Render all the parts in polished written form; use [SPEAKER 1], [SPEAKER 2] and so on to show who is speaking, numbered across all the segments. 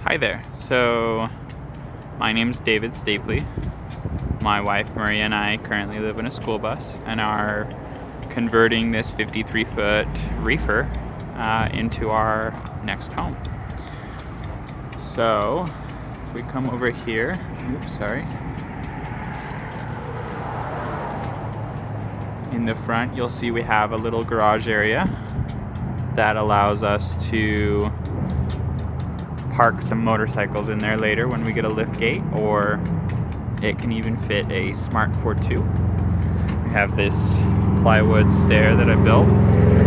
[SPEAKER 1] Hi there. So my name's David Stapley. My wife Maria and I currently live in a school bus and are converting this 53-foot reefer into our next home. So if we come over here, in the front you'll see we have a little garage area that allows us to park some motorcycles in there later when we get a lift gate, or it can even fit a Smart 4.2. We have this plywood stair that I built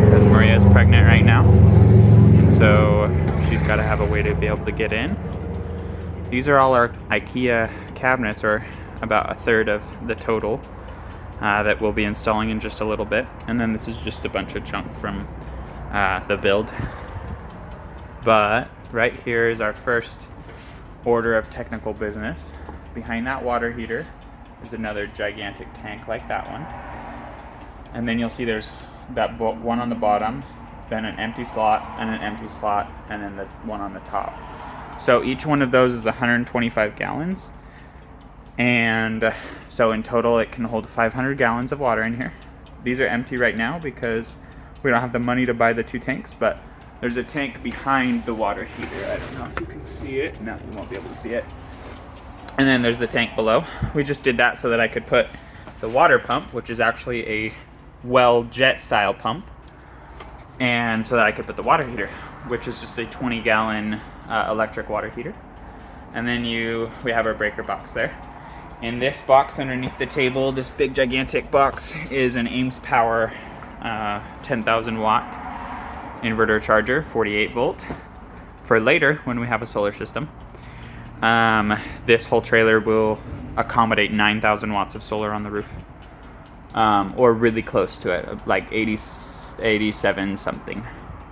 [SPEAKER 1] because Maria is pregnant right now, and so she's got to have a way to be able to get in. These are all our IKEA cabinets, or about a third of the total that we'll be installing in just a little bit, and then this is just a bunch of junk from the build. But right here is our first order of technical business. Behind that water heater is another gigantic tank like that one. And then you'll see there's that one on the bottom, then an empty slot, and an empty slot, and then the one on the top. So each one of those is 125 gallons. And so in total it can hold 500 gallons of water in here. These are empty right now because we don't have the money to buy the two tanks, but there's a tank behind the water heater. I don't know if you can see it. No, you won't be able to see it. And then there's the tank below. We just did that so that I could put the water pump, which is actually a well jet style pump, and so that I could put the water heater, which is just a 20-gallon electric water heater. And then we have our breaker box there. In this box underneath the table, this big gigantic box is an Ames Power 10,000 watt inverter charger, 48 volt, for later when we have a solar system. This whole trailer will accommodate 9,000 watts of solar on the roof, or really close to it, like 87 something.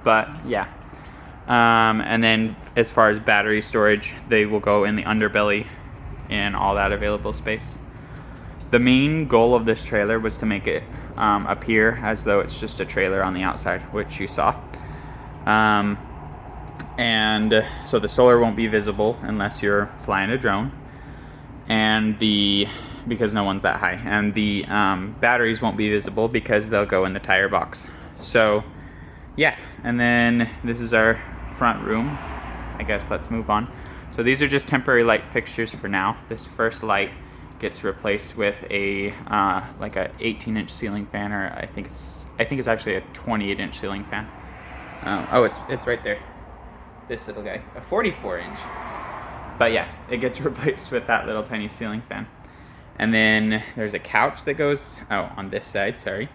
[SPEAKER 1] But yeah. And then as far as battery storage, they will go in the underbelly and all that available space. The main goal of this trailer was to make it appear as though it's just a trailer on the outside, which you saw. And so the solar won't be visible unless you're flying a drone, and because no one's that high, and the batteries won't be visible because they'll go in the tire box. So yeah, and then this is our front room. I guess let's move on. So these are just temporary light fixtures for now. This first light gets replaced with a like a 18-inch ceiling fan, or I think it's actually a 28-inch ceiling fan. Oh, it's right there. This little guy, a 44-inch. But yeah, it gets replaced with that little tiny ceiling fan. And then there's a couch that goes on this side, sorry.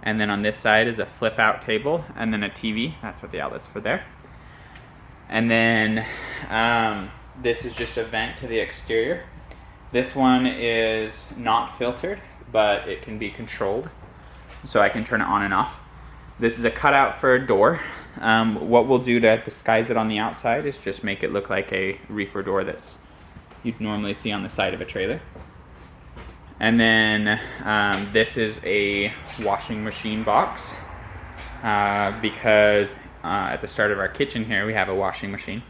[SPEAKER 1] And then on this side is a flip-out table, and then a TV. That's what the outlet's for there. And then this is just a vent to the exterior. This one is not filtered, but it can be controlled, so I can turn it on and off. This is a cutout for a door. What we'll do to disguise it on the outside is just make it look like a reefer door you'd normally see on the side of a trailer. And then this is a washing machine box, because at the start of our kitchen here we have a washing machine.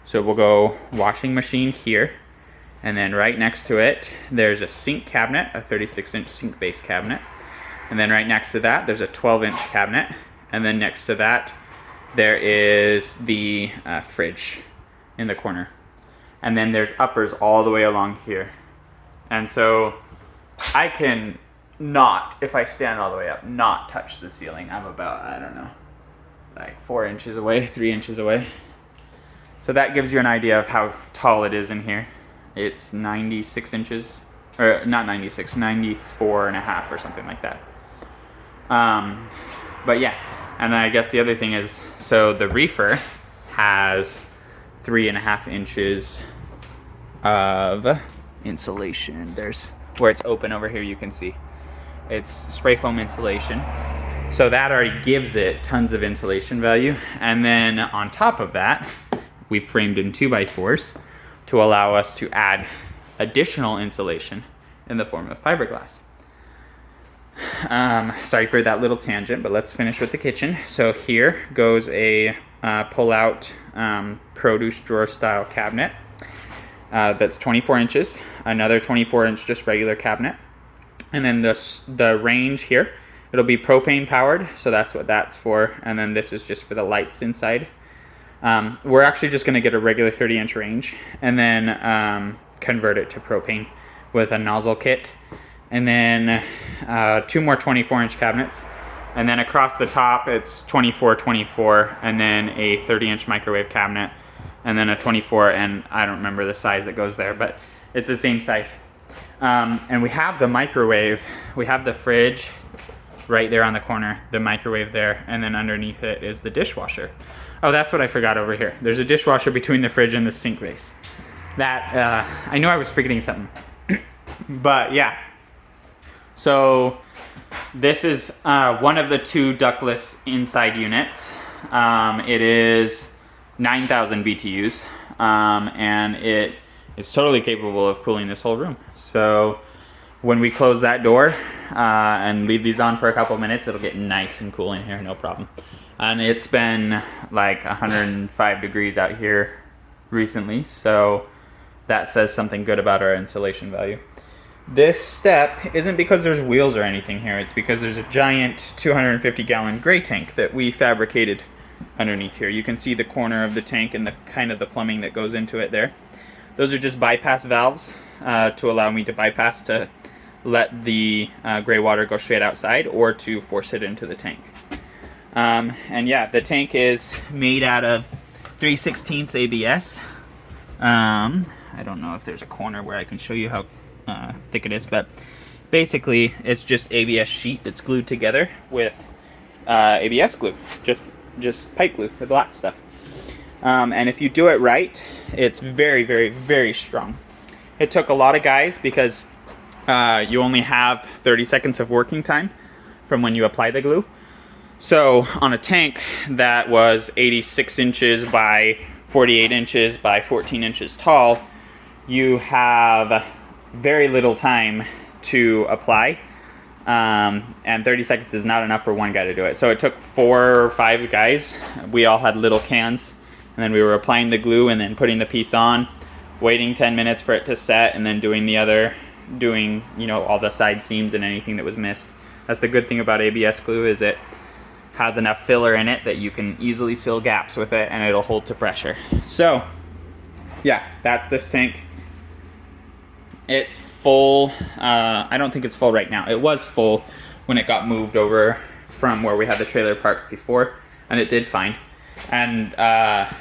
[SPEAKER 1] So we'll go washing machine here, and then right next to it there's a sink cabinet, a 36-inch sink base cabinet. And then right next to that there's a 12-inch cabinet, and then next to that there is the fridge in the corner. And then there's uppers all the way along here. And so I can not, if I stand all the way up, not touch the ceiling. I'm about, I don't know, like 4 inches away, 3 inches away. So that gives you an idea of how tall it is in here. It's 96 inches, or not 96, 94 and a half or something like that. But yeah, and I guess the other thing is, so the reefer has 3.5 inches of insulation. There's where it's open over here, you can see it's spray foam insulation, so that already gives it tons of insulation value. And then on top of that, we framed in 2x4s to allow us to add additional insulation in the form of fiberglass. Sorry for that little tangent, but let's finish with the kitchen. So here goes a pull out produce drawer style cabinet that's 24 inches, another 24-inch just regular cabinet, and then the range here, it'll be propane powered, so that's what that's for, and then this is just for the lights inside. We're actually just going to get a regular 30-inch range and then convert it to propane with a nozzle kit, and then 2 more 24-inch cabinets, and then across the top it's 24, and then a 30-inch microwave cabinet, and then a 24, and I don't remember the size that goes there, but it's the same size. And we have the microwave, we have the fridge right there on the corner, the microwave there, and then underneath it is the dishwasher. Oh, that's what I forgot over here. There's a dishwasher between the fridge and the sink base. That, I knew I was forgetting something. But yeah. So this is one of the 2 ductless inside units. It is 9,000 BTUs, and it is totally capable of cooling this whole room. So when we close that door and leave these on for a couple minutes, it'll get nice and cool in here, no problem. And it's been like 105 degrees out here recently, so that says something good about our insulation value. This step isn't because there's wheels or anything here, it's because there's a giant 250-gallon gray tank that we fabricated underneath here. You can see the corner of the tank and the kind of the plumbing that goes into it there. Those are just bypass valves to allow me to bypass to let the gray water go straight outside or to force it into the tank. And yeah, the tank is made out of 3/16 ABS. I don't know if there's a corner where I can show you how thick it is, but basically it's just ABS sheet that's glued together with ABS glue, just pipe glue, the black stuff. And if you do it right, it's very, very, very strong. It took a lot of guys because you only have 30 seconds of working time from when you apply the glue. So on a tank that was 86 inches by 48 inches by 14 inches tall, you have very little time to apply, and 30 seconds is not enough for one guy to do it. So it took 4 or 5 guys. We all had little cans, and then we were applying the glue and then putting the piece on, waiting 10 minutes for it to set, and then doing you know, all the side seams and anything that was missed. That's the good thing about ABS glue, is it has enough filler in it that you can easily fill gaps with it and it'll hold to pressure. So yeah, that's this tank. It's full. I don't think it's full right now. It was full when it got moved over from where we had the trailer parked before, and it did fine. And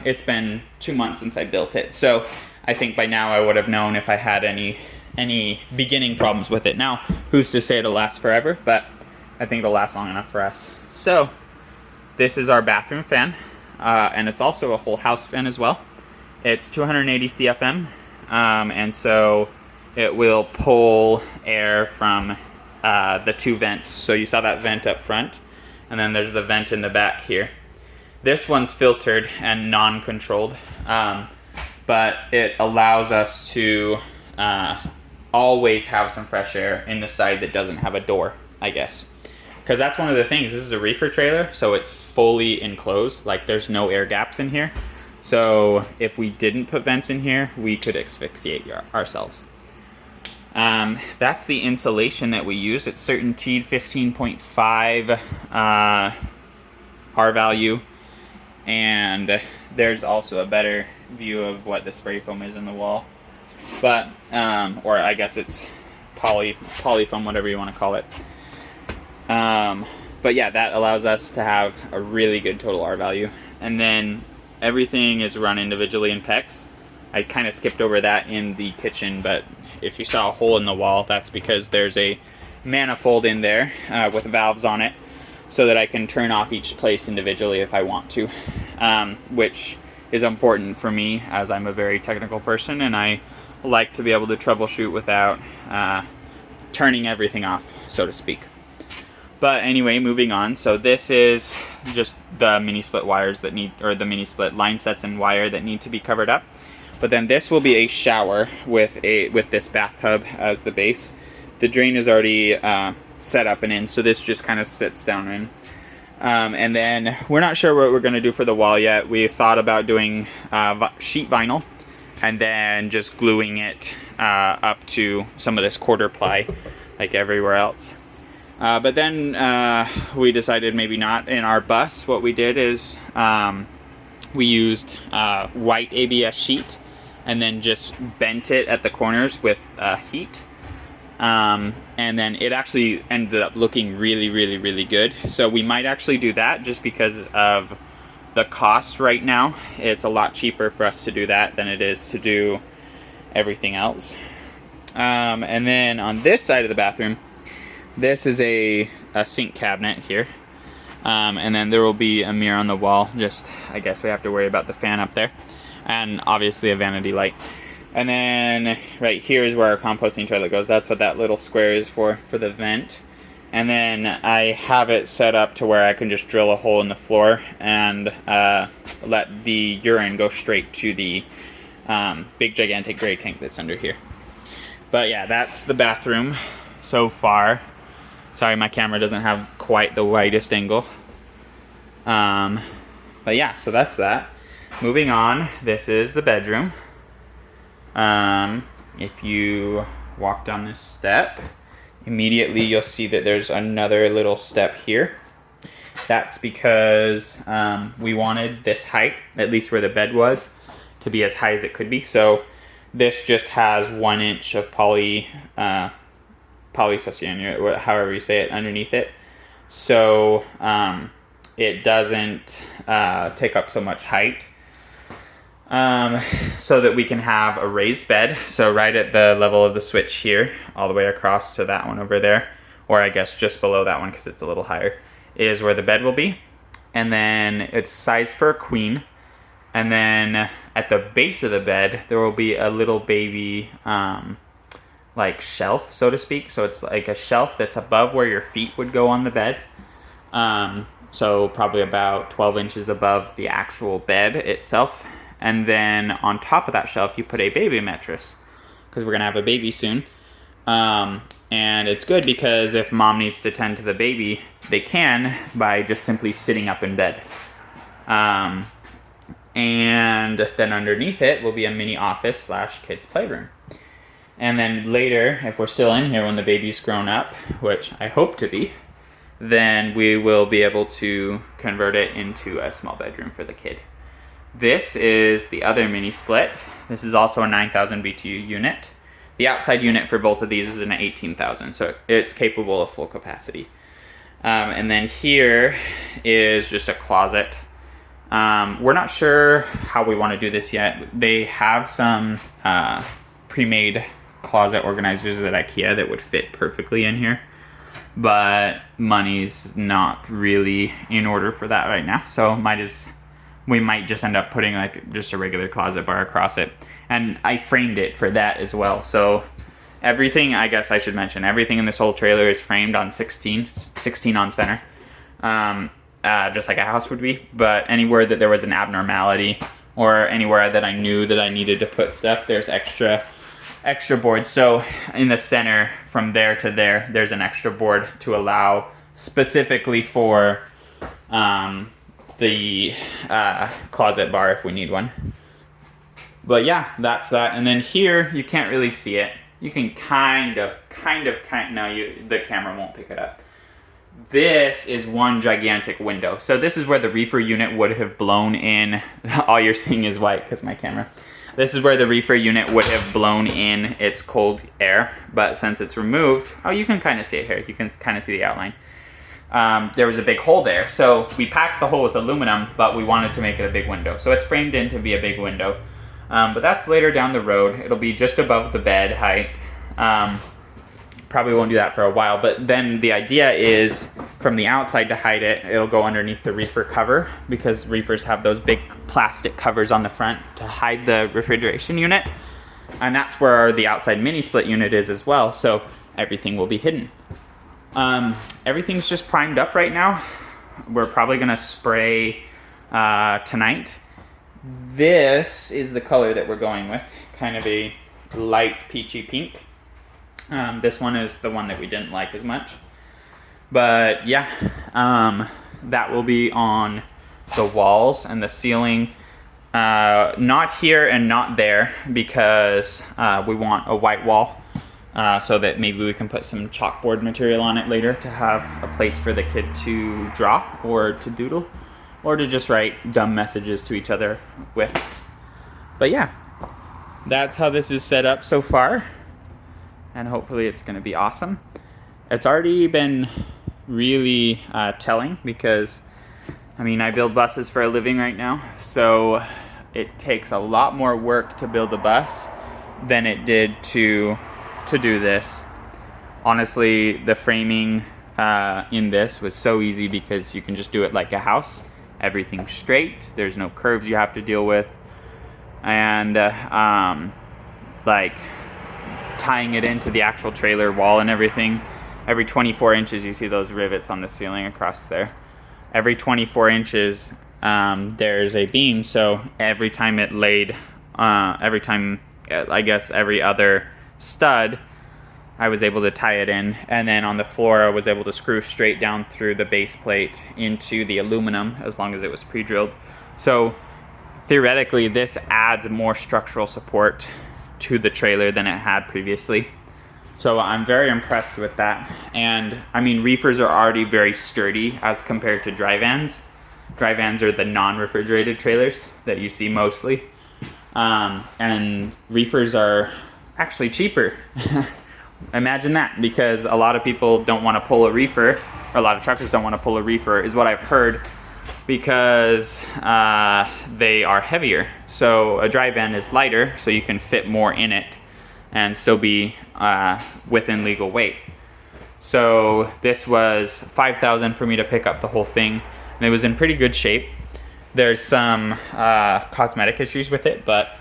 [SPEAKER 1] it's been 2 months since I built it, so I think by now I would have known if I had any beginning problems with it. Now, who's to say it'll last forever, but I think it'll last long enough for us. So this is our bathroom fan, and it's also a whole house fan as well. It's 280 CFM, and so it will pull air from the 2 vents. So you saw that vent up front, and then there's the vent in the back here. This one's filtered and non-controlled, but it allows us to always have some fresh air in the side that doesn't have a door, I guess. Because that's one of the things. This is a reefer trailer, so it's fully enclosed. Like, there's no air gaps in here. So if we didn't put vents in here, we could asphyxiate ourselves. That's the insulation that we use. It's CertainTeed 15.5 R value. And there's also a better view of what the spray foam is in the wall. But, or I guess it's polyfoam, whatever you want to call it. But yeah, that allows us to have a really good total R value. And then everything is run individually in PEX. I kind of skipped over that in the kitchen, but if you saw a hole in the wall, that's because there's a manifold in there with valves on it, so that I can turn off each place individually if I want to, which is important for me as I'm a very technical person and I like to be able to troubleshoot without turning everything off, so to speak. But anyway, moving on. So this is just the mini split wires that need, or the mini split line sets and wire that need to be covered up. But then this will be a shower with this bathtub as the base. The drain is already set up and in, so this just kind of sits down in. And then we're not sure what we're going to do for the wall yet. We thought about doing sheet vinyl and then just gluing it up to some of this quarter ply like everywhere else. But then we decided maybe not. In our bus, what we did is we used white ABS sheet and then just bent it at the corners with heat. And then it actually ended up looking really, really, really good. So we might actually do that just because of the cost right now. It's a lot cheaper for us to do that than it is to do everything else. And then on this side of the bathroom, this is a sink cabinet here. And then there will be a mirror on the wall. Just, I guess we have to worry about the fan up there. And obviously a vanity light. And then right here is where our composting toilet goes. That's what that little square is for the vent. And then I have it set up to where I can just drill a hole in the floor and let the urine go straight to the big gigantic gray tank that's under here. But yeah, that's the bathroom so far. Sorry, my camera doesn't have quite the widest angle. But yeah, so that's that. Moving on, this is the bedroom. If you walk down this step, immediately you'll see that there's another little step here. That's because we wanted this height, at least where the bed was, to be as high as it could be. So this just has 1 inch of polystyrene, however you say it, underneath it. So it doesn't take up so much height. So that we can have a raised bed. So right at the level of the switch here, all the way across to that one over there, or I guess just below that one because it's a little higher, is where the bed will be. And then it's sized for a queen. And then at the base of the bed, there will be a little baby, like shelf, so to speak. So it's like a shelf that's above where your feet would go on the bed. So probably about 12 inches above the actual bed itself. And then on top of that shelf, you put a baby mattress because we're going to have a baby soon. And it's good because if mom needs to tend to the baby, they can by just simply sitting up in bed. And then underneath it will be a mini office / kids playroom. And then later, if we're still in here when the baby's grown up, which I hope to be, then we will be able to convert it into a small bedroom for the kid. This is the other mini split. This is also a 9,000 BTU unit. The outside unit for both of these is an 18,000, so it's capable of full capacity. And then here is just a closet. We're not sure how we want to do this yet. They have some pre-made closet organizers at IKEA that would fit perfectly in here, but money's not really in order for that right now, so we might just end up putting like just a regular closet bar across it. And I framed it for that as well. So everything, I guess I should mention, everything in this whole trailer is framed on 16 on center. Just like a house would be. But anywhere that there was an abnormality or anywhere that I knew that I needed to put stuff, there's extra boards. So in the center from there to there, there's an extra board to allow specifically for the closet bar if we need one. But yeah, that's that. And then here, you can't really see it. You can kind of, no, the camera won't pick it up. This is one gigantic window. So this is where the reefer unit would have blown in. All you're seeing is white because my camera. This is where the reefer unit would have blown in its cold air. But since it's removed, oh, you can kind of see it here. You can kind of see the outline. There was a big hole there. So we patched the hole with aluminum, but we wanted to make it a big window. So it's framed in to be a big window. But that's later down the road. It'll be just above the bed height. Probably won't do that for a while, but then the idea is from the outside to hide it, it'll go underneath the reefer cover because reefers have those big plastic covers on the front to hide the refrigeration unit. And that's where the outside mini split unit is as well, so everything will be hidden. Everything's just primed up right now. We're probably gonna spray tonight. This is the color that we're going with, kind of a light peachy pink. This one is the one that we didn't like as much. But yeah, that will be on the walls and the ceiling. Not here and not there, because we want a white wall, so that maybe we can put some chalkboard material on it later to have a place for the kid to draw or to doodle or to just write dumb messages to each other with. But yeah, that's how this is set up so far, and hopefully it's going to be awesome. It's already been really telling, because I mean, I build buses for a living right now, so it takes a lot more work to build a bus than it did to do this. Honestly, the framing in this was so easy, because you can just do it like a house. Everything's straight, there's no curves you have to deal with, and like tying it into the actual trailer wall and everything. Every 24 inches, you see those rivets on the ceiling across there. Every 24 inches, there's a beam. So every time it laid, every time, I guess every other stud, I was able to tie it in. And then on the floor, I was able to screw straight down through the base plate into the aluminum, as long as it was pre-drilled. So theoretically, this adds more structural support to the trailer than it had previously. So I'm very impressed with that. And I mean, reefers are already very sturdy as compared to dry vans. Dry vans are the non-refrigerated trailers that you see mostly. And reefers are actually cheaper. Imagine that, because a lot of people don't want to pull a reefer, or a lot of truckers don't want to pull a reefer, is what I've heard, because they are heavier. So a dry van is lighter, so you can fit more in it and still be within legal weight. So this was $5,000 for me to pick up the whole thing, and it was in pretty good shape. There's some cosmetic issues with it, but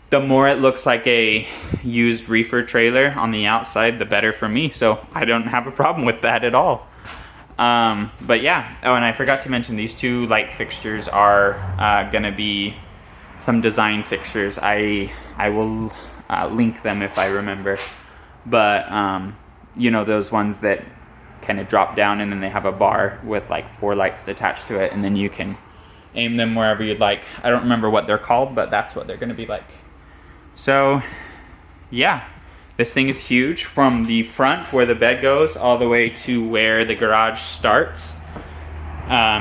[SPEAKER 1] the more it looks like a used reefer trailer on the outside, the better for me. So I don't have a problem with that at all. But yeah, oh, and I forgot to mention, these two light fixtures are gonna be some design fixtures. I will link them if I remember, but you know, those ones that kind of drop down and then they have a bar with like 4 lights attached to it, and then you can aim them wherever you'd like. I don't remember what they're called, but that's what they're going to be like. So yeah, this thing is huge. From the front where the bed goes all the way to where the garage starts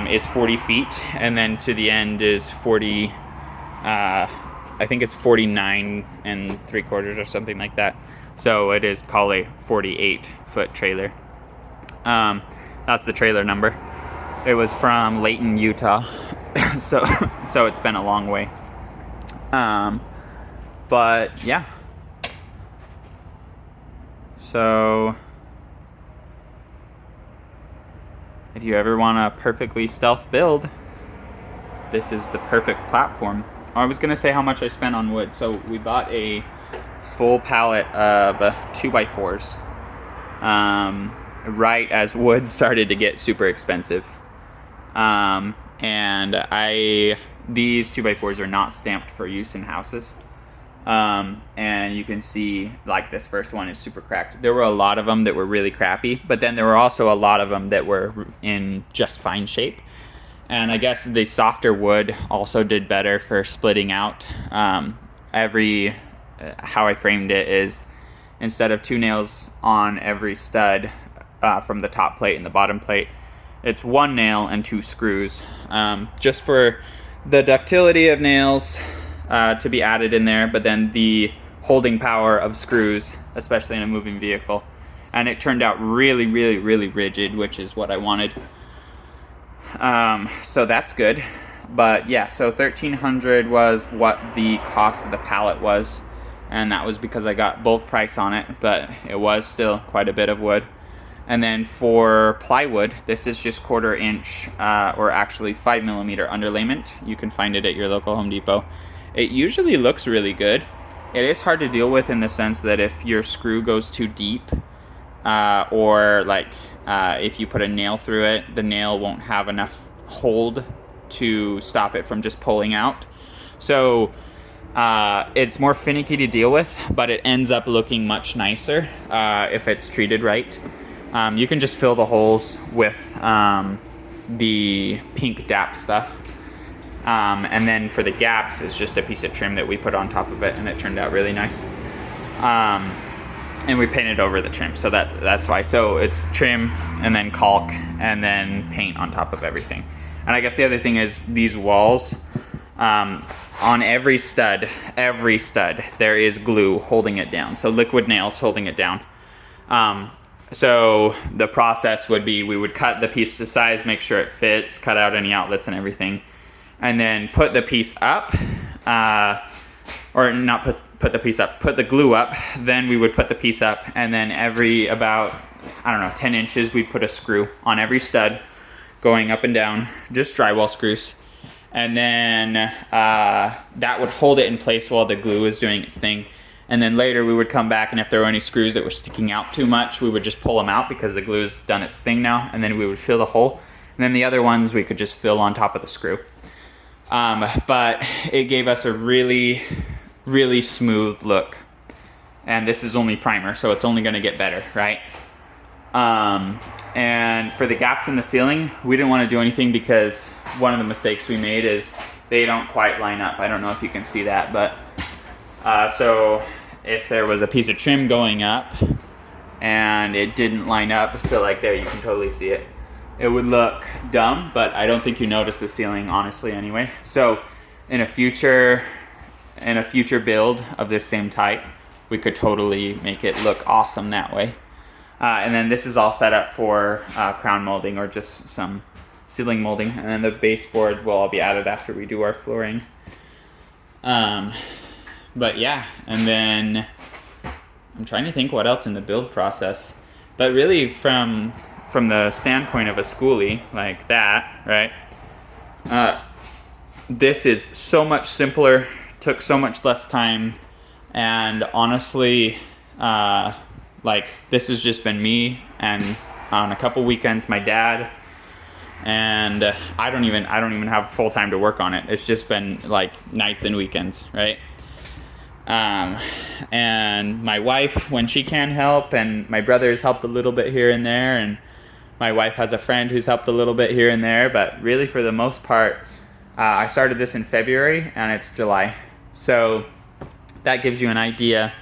[SPEAKER 1] is 40 feet, and then to the end is 40, I think it's 49 3/4 or something like that. So it is called a 48-foot trailer. That's the trailer number. It was from Layton, Utah. so it's been a long way. But yeah. So if you ever want a perfectly stealth build, this is the perfect platform. I was gonna say how much I spent on wood. So we bought a full pallet of 2x4s right as wood started to get super expensive. And these 2x4s are not stamped for use in houses. And you can see, like, this first one is super cracked. There were a lot of them that were really crappy, but then there were also a lot of them that were in just fine shape. And I guess the softer wood also did better for splitting out. How I framed it is, instead of 2 nails on every stud from the top plate and the bottom plate, it's 1 nail and 2 screws, just for the ductility of nails to be added in there, but then the holding power of screws, especially in a moving vehicle. And it turned out really, really, really rigid, which is what I wanted. So that's good. But yeah, so $1,300 was what the cost of the pallet was, and that was because I got bulk price on it, but it was still quite a bit of wood. And then for plywood, this is just 1/4 inch, or actually 5mm underlayment. You can find it at your local Home Depot. It usually looks really good. It is hard to deal with in the sense that if your screw goes too deep, or like if you put a nail through it, the nail won't have enough hold to stop it from just pulling out. So it's more finicky to deal with, but it ends up looking much nicer if it's treated right. You can just fill the holes with the pink DAP stuff. And then for the gaps, it's just a piece of trim that we put on top of it, and it turned out really nice. And we painted over the trim, so that's why. So it's trim and then caulk and then paint on top of everything. And I guess the other thing is these walls, on every stud, there is glue holding it down. So liquid nails holding it down. So the process would be, we would cut the piece to size, make sure it fits, cut out any outlets and everything, and then put the piece up, or not put the piece up, put the glue up. Then we would put the piece up, and then every about, I don't know, 10 inches, we'd put a screw on every stud going up and down, just drywall screws. And then that would hold it in place while the glue is doing its thing. And then later we would come back, and if there were any screws that were sticking out too much, we would just pull them out because the glue's done its thing now, and then we would fill the hole. And then the other ones we could just fill on top of the screw. But it gave us a really, really smooth look. And this is only primer, so it's only gonna get better, right? And for the gaps in the ceiling, we didn't want to do anything because one of the mistakes we made is they don't quite line up. I don't know if you can see that, but so if there was a piece of trim going up and it didn't line up, so like there, you can totally see it, it would look dumb, but I don't think you notice the ceiling, honestly, anyway. So in a future build of this same type, we could totally make it look awesome that way. And then this is all set up for crown molding or just some ceiling molding, and then the baseboard will all be added after we do our flooring. But yeah, and then I'm trying to think what else in the build process, but really from the standpoint of a schoolie like that, right? This is so much simpler, took so much less time, and honestly, like this has just been me, and on a couple weekends my dad, and I don't even have full time to work on it. It's just been like nights and weekends, right? And my wife when she can help, and my brother's helped a little bit here and there, and my wife has a friend who's helped a little bit here and there, but really for the most part, I started this in February and it's July. So that gives you an idea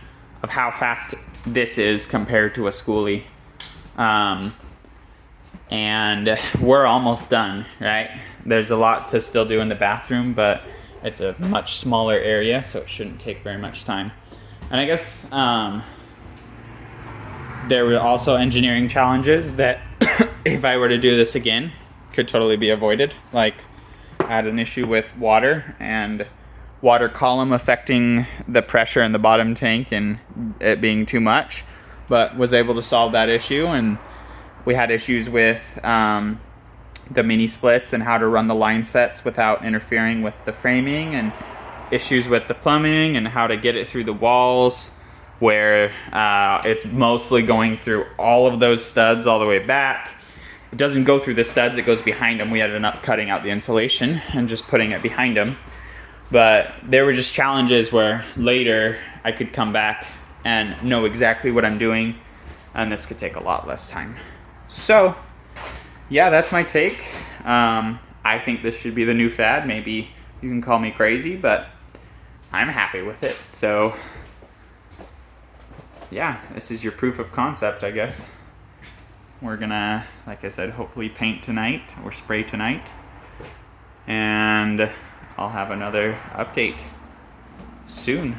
[SPEAKER 1] of how fast this is compared to a schoolie. And we're almost done, right? There's a lot to still do in the bathroom, but it's a much smaller area, so it shouldn't take very much time. And I guess there were also engineering challenges that if I were to do this again, could totally be avoided. Like I had an issue with water and water column affecting the pressure in the bottom tank and it being too much, but was able to solve that issue. And we had issues with the mini splits and how to run the line sets without interfering with the framing, and issues with the plumbing and how to get it through the walls where it's mostly going through all of those studs all the way back. It doesn't go through the studs, it goes behind them. We ended up cutting out the insulation and just putting it behind them. But there were just challenges where later I could come back and know exactly what I'm doing, and this could take a lot less time. So yeah, that's my take. I think this should be the new fad. Maybe you can call me crazy, but I'm happy with it. So yeah, this is your proof of concept, I guess. We're gonna, like I said, hopefully paint tonight or spray tonight, and I'll have another update soon.